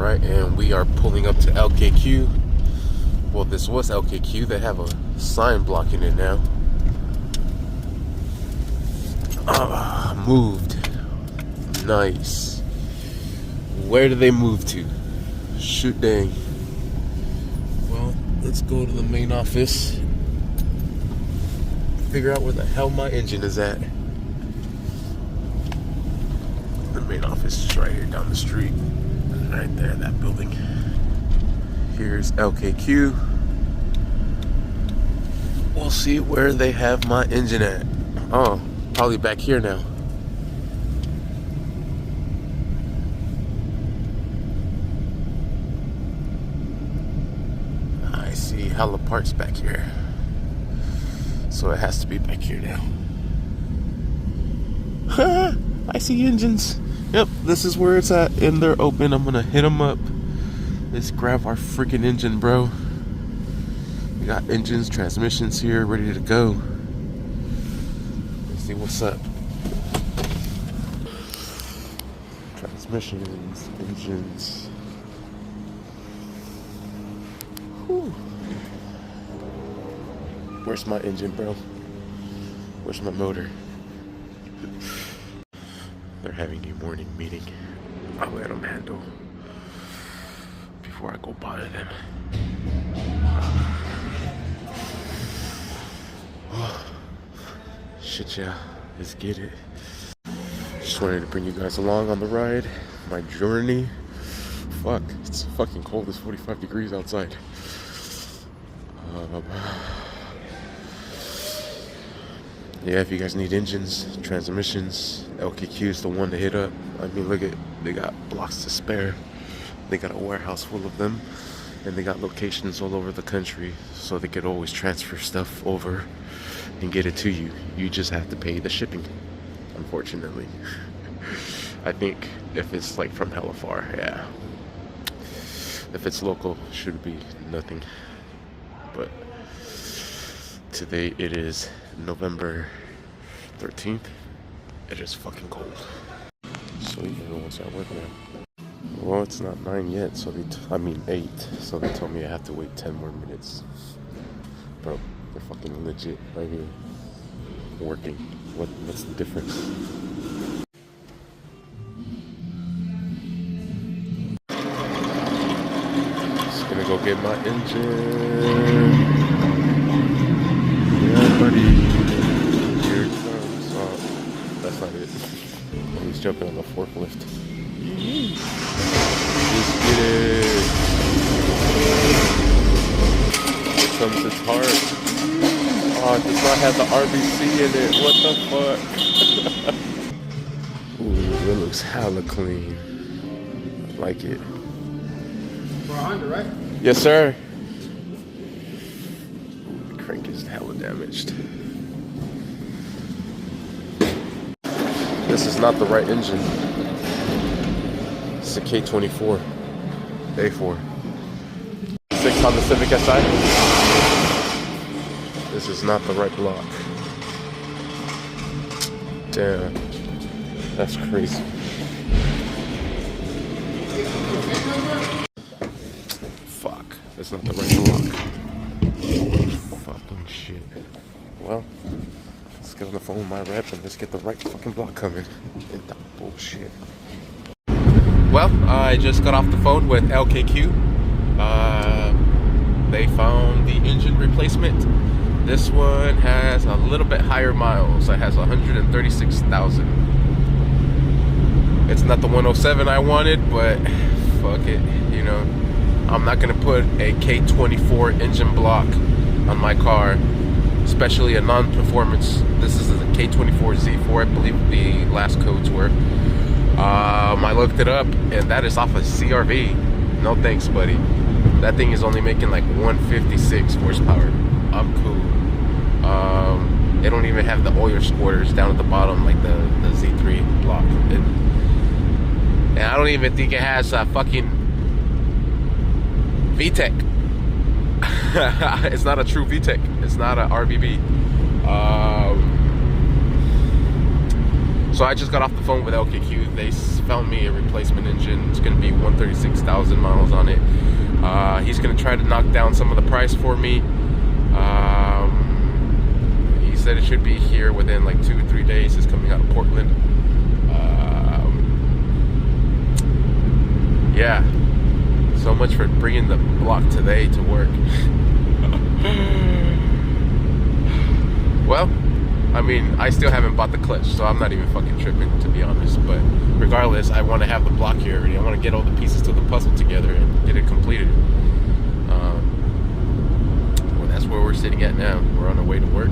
Alright, and we are pulling up to LKQ. Well, this was LKQ. They have a sign blocking it now. Moved. Nice. Where do they move to? Shoot dang. Well, let's go to the main office. Figure out where the hell my engine is at. The main office is right here down the street. Right there, that building. Here's LKQ. We'll see where they have my engine at. Oh, probably back here now. I see hella parts back here. So it has to be back here now. I see engines. Yep, this is where it's at, and they're open. I'm gonna hit them up. Let's grab our freaking engine, bro. We got engines, transmissions here, ready to go. Let's see what's up. Transmissions, engines. Whew. Where's my engine, bro? Where's my motor? They're having a morning meeting. I'll let them handle before I go bother them. Oh, shit, yeah, let's get it. Just wanted to bring you guys along on the ride, my journey. Fuck, it's fucking cold. It's 45 degrees outside. Yeah, if you guys need engines, transmissions, LKQ is the one to hit up. I mean, look at, they got blocks to spare. They got a warehouse full of them, and they got locations all over the country, so they could always transfer stuff over and get it to you. You just have to pay the shipping, unfortunately. I think if it's like from hella far, yeah. If it's local, should be nothing. But today it is November 13th. It is fucking cold. So everyone's at work now. Well, it's not 9 yet, so I mean 8. So they told me I have to wait 10 more minutes. Bro, they're fucking legit right here. Working. What's the difference? Just gonna go get my engine. Yeah, buddy. Here it comes. Oh, that's not it. He's jumping on the forklift. Just get it. Here comes its heart. Oh, it does not have the RBC in it. What the fuck? Ooh, it looks hella clean. I like it. For a Honda, right? Yes, sir. The crank is hella damaged. This is not the right engine. It's a K24 A4 6 Honda Civic SI. This is not the right block. Damn, that's crazy. Fuck, that's not the right block. Fucking shit. Well, let's get on the phone with my rep and let's get the right fucking block coming. And that bullshit. Well, I just got off the phone with LKQ. They found the engine replacement. This one has a little bit higher miles. It has 136,000. It's not the 107 I wanted, but fuck it, you know. I'm not gonna put a K24 engine block on my car, especially a non-performance. This is a K20z3, I believe the last codes were. I looked it up, and that is off a CRV. No thanks, buddy. That thing is only making like 156 horsepower. I'm cool. They don't even have the oil squirters down at the bottom like the Z3 block. And I don't even think it has a fucking VTEC. It's not a true VTEC. It's not a RBB. So I just got off the phone with LKQ. They found me a replacement engine. It's going to be 136 36,000 miles on it. He's gonna try to knock down some of the price for me. He said it should be here within like 2 or 3 days. It's coming out of Portland. Yeah, so much for bringing the block today to work. Well, I mean, I still haven't bought the clutch, so I'm not even fucking tripping, to be honest. But regardless, I want to have the block here already. I want to get all the pieces to the puzzle together and get it completed. Well, that's where we're sitting at now. We're on our way to work.